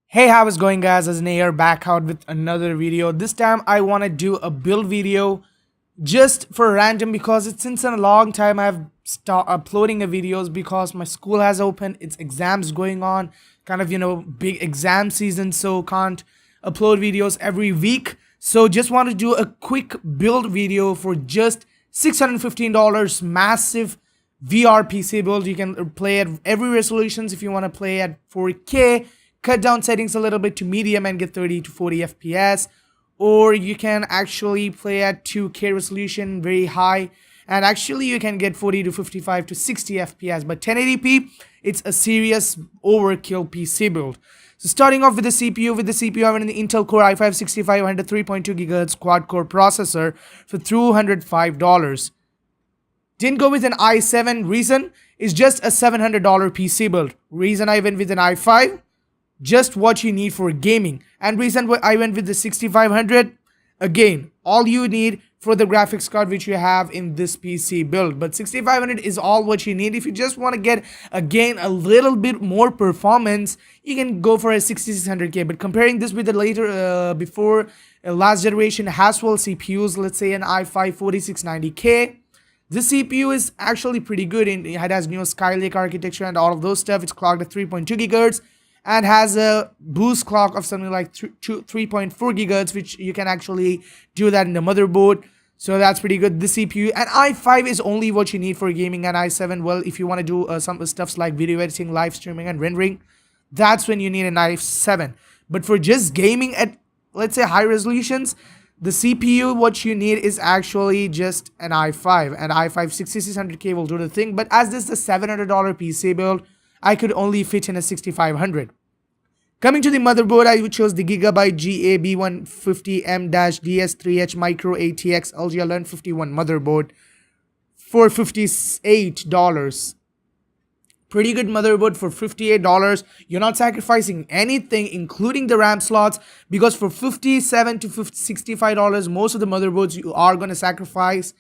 Hey, how is going, guys? Azanay here, back out with another video. This time I want to do a build video just for random because it's since a long time I've stopped uploading a videos because my school has opened, it's exams going on, kind of big exam season, so can't upload videos every week. So just want to do a quick build video for just $615, massive VR PC build. You can play at every resolutions if you want to play at 4K. Cut down settings a little bit to medium and get 30 to 40 FPS, or you can actually play at 2K resolution, very high, and actually you can get 40 to 55 to 60 FPS, but 1080p, it's a serious overkill PC build. So starting off with the CPU, I went in the Intel Core i5-6500 3.2 GHz quad-core processor for $205. Didn't go with an i7, reason is just a $700 PC build. Reason I went with an i5, just what you need for gaming. And reason why I went with the 6500, again, all you need for the graphics card which you have in this PC build. But 6500 is all what you need. If you just want to get, again, a little bit more performance, you can go for a 6600K. But comparing this with the later, before last generation Haswell CPUs, let's say an i5 4690K, this CPU is actually pretty good. It has new Skylake architecture and all of those stuff. It's clocked at 3.2 GHz. And has a boost clock of something like 3.4 GHz, which you can actually do that in the motherboard. So that's pretty good. The CPU and i5 is only what you need for gaming, and i7, well, if you want to do some stuffs like video editing, live streaming, and rendering, that's when you need an i7. But for just gaming at, let's say, high resolutions, the CPU, what you need is actually just an i5, and i5 6600K will do the thing. But as this is a $700 PC build, I could only fit in a 6500. Coming to the motherboard, I chose the Gigabyte GA B150M-DS3H MicroATX LGL151 motherboard for $58. Pretty good motherboard for $58. You're not sacrificing anything, including the RAM slots, because for $57 to $65, most of the motherboards you are going to sacrifice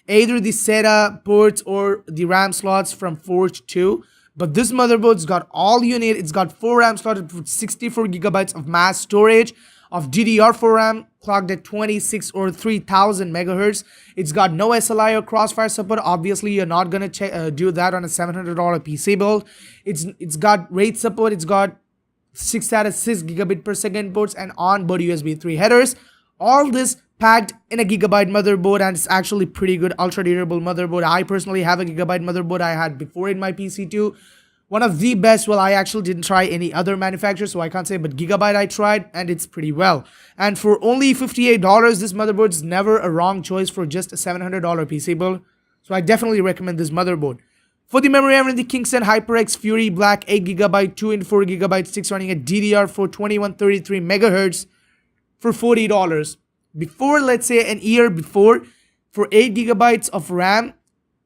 either the SATA ports or the RAM slots from Forge 2. But this motherboard's got all you need. It's got 4 RAM slots with 64 gigabytes of mass storage of DDR4 RAM clocked at 26 or 3000 megahertz. It's got no SLI or crossfire support. Obviously, you're not gonna do that on a $700 PC build. It's got RAID support. It's got 6 out of 6 gigabit per second ports and onboard USB 3 headers. All this packed in a Gigabyte motherboard, and it's actually pretty good, ultra durable motherboard. I personally have a Gigabyte motherboard I had before in my PC too. One of the best. Well, I actually didn't try any other manufacturer, so I can't say, but Gigabyte I tried and it's pretty well. And for only $58, this motherboard is never a wrong choice for just a $700 PC build. So I definitely recommend this motherboard. For the memory, I'm in the Kingston HyperX Fury Black 8GB 2x4GB sticks running at DDR4 2133 MHz for $40. Before, let's say an year before, for 8 gigabytes of RAM,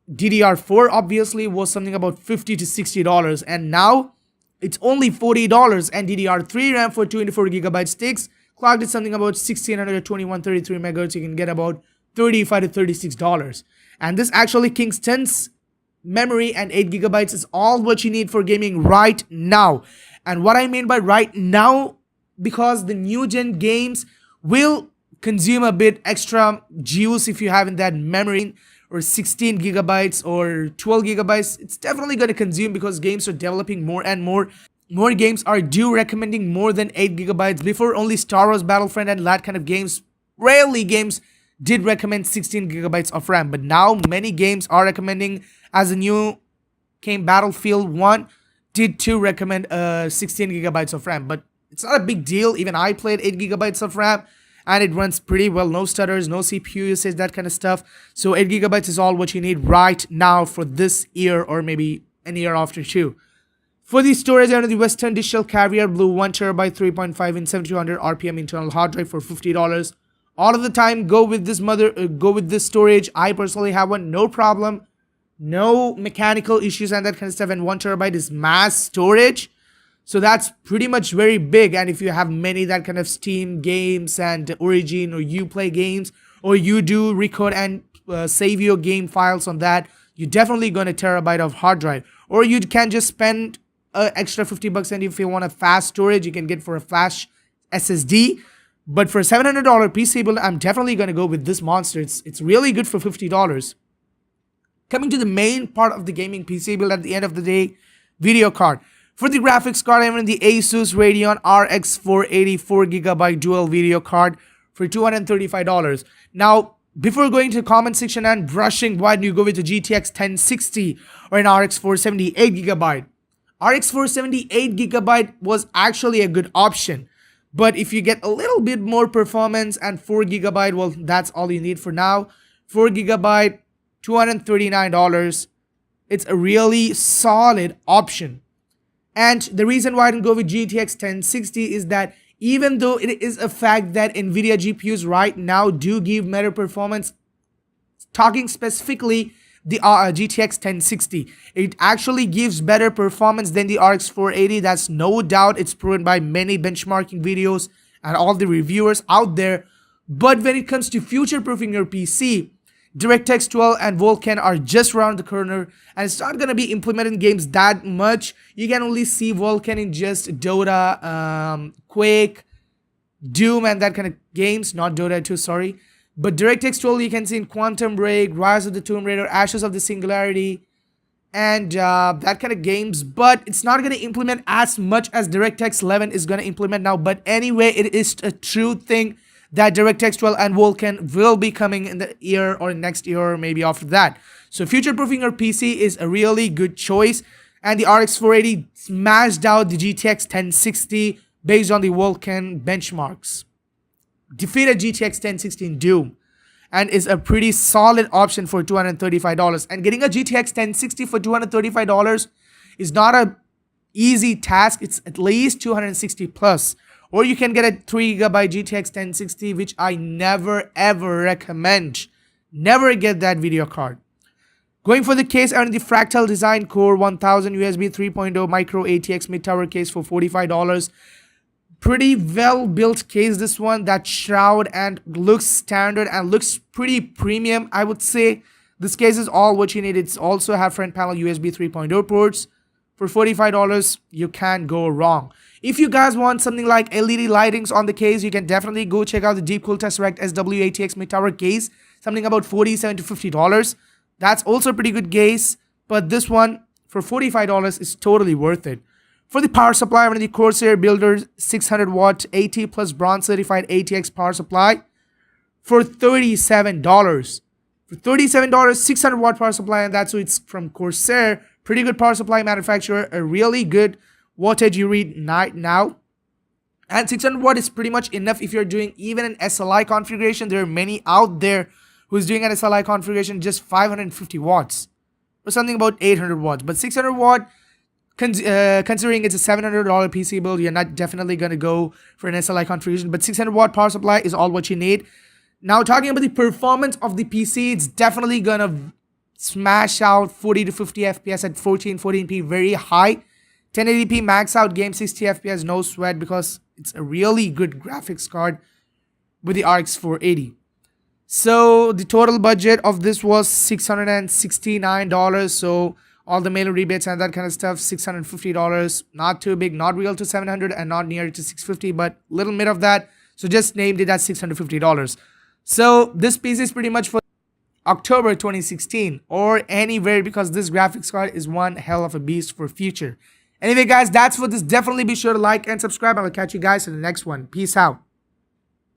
DDR4 obviously was something about $50 to $60, and now it's only $40, and DDR3 RAM for 24 gigabyte sticks clocked at something about 1600 2133 megahertz. You can get about $35 to $36, and this actually Kingston's memory and 8 gigabytes is all what you need for gaming right now. And what I mean by right now, because the new gen games will consume a bit extra juice if you have in that memory, or 16 gigabytes or 12 gigabytes. It's definitely going to consume because games are developing more and more. More games are recommending more than 8 gigabytes. Before, only Star Wars Battlefront and that kind of games, rarely games did recommend 16 gigabytes of RAM. But now many games are recommending, as a new came Battlefield 1 did too recommend 16 gigabytes of RAM. But it's not a big deal. Even I played 8 gigabytes of RAM. And it runs pretty well, no stutters, no CPU usage, that kind of stuff. So 8 gigabytes is all what you need right now for this year, or maybe an year after too. For the storage, under the Western Digital Caviar Blue 1TB 3.5 in 7200 RPM internal hard drive for $50. All of the time, go with this storage. I personally have one, no problem, no mechanical issues and that kind of stuff. And 1TB is mass storage. So that's pretty much very big, and if you have many that kind of Steam games and Origin, or you play games, or you do record and save your game files on that, you're definitely going to terabyte of hard drive. Or you can just spend extra 50 bucks, and if you want a fast storage, you can get for a flash SSD. But for a $700 PC build, I'm definitely going to go with this monster. It's really good for $50. Coming to the main part of the gaming PC build at the end of the day, video card. For the graphics card, I'm in the Asus Radeon RX 480 4GB dual video card for $235. Now, before going to the comment section and brushing, why do you go with a GTX 1060 or an RX 470 8GB? RX 470 8GB was actually a good option. But if you get a little bit more performance and 4GB, well, that's all you need for now. 4GB, $239. It's a really solid option. And the reason why I didn't go with GTX 1060 is that even though it is a fact that NVIDIA GPUs right now do give better performance, talking specifically the GTX 1060, it actually gives better performance than the RX 480. That's no doubt. It's proven by many benchmarking videos and all the reviewers out there. But when it comes to future-proofing your PC, DirectX 12 and Vulkan are just around the corner, and it's not going to be implemented in games that much. You can only see Vulkan in just Dota, Quake, Doom, and that kind of games. Not Dota 2, sorry. But DirectX 12 you can see in Quantum Break, Rise of the Tomb Raider, Ashes of the Singularity, and that kind of games. But it's not going to implement as much as DirectX 11 is going to implement now. But anyway, it is a true thing that DirectX 12 and Vulkan will be coming in the year or next year or maybe after that. So future-proofing your PC is a really good choice. And the RX 480 smashed out the GTX 1060 based on the Vulkan benchmarks. Defeated GTX 1060 in Doom and is a pretty solid option for $235. And getting a GTX 1060 for $235 is not a easy task. It's at least $260 plus. Or you can get a 3GB GTX 1060, which I never ever recommend. Never get that video card. Going for the case, I earned the Fractal Design Core 1000 USB 3.0 MicroATX mid-tower case for $45. Pretty well built case, this one. That shroud and looks standard and looks pretty premium, I would say. This case is all what you need. It's also have front panel USB 3.0 ports. For $45, you can't go wrong. If you guys want something like LED lightings on the case, you can definitely go check out the Deepcool TESSERACT SWATX mid-tower case. Something about $47 to $50. That's also a pretty good case. But this one, for $45, is totally worth it. For the power supply, I'm in the Corsair Builder 600 watt 80 plus bronze certified ATX power supply for $37. For $37, 600 watt power supply, and that's who it's from Corsair. Pretty good power supply manufacturer, a really good wattage you read now. And 600 watt is pretty much enough if you're doing even an SLI configuration. There are many out there who's doing an SLI configuration just 550 watts or something about 800 watts. But 600 watt, considering it's a $700 PC build, you're not definitely going to go for an SLI configuration. But 600 watt power supply is all what you need. Now, talking about the performance of the PC, it's definitely going to smash out 40 to 50 FPS at 1440p, very high. 1080p max out game 60 FPS, no sweat, because it's a really good graphics card with the RX 480. So the total budget of this was $669. So all the mail rebates and that kind of stuff, $650. Not too big, not real to $700 and not near to $650, but little bit of that. So just named it as $650. So this piece is pretty much for October 2016 or anywhere, because this graphics card is one hell of a beast for future. Anyway guys, that's for this. Definitely be sure to like and subscribe. I will catch you guys in the next one. Peace out.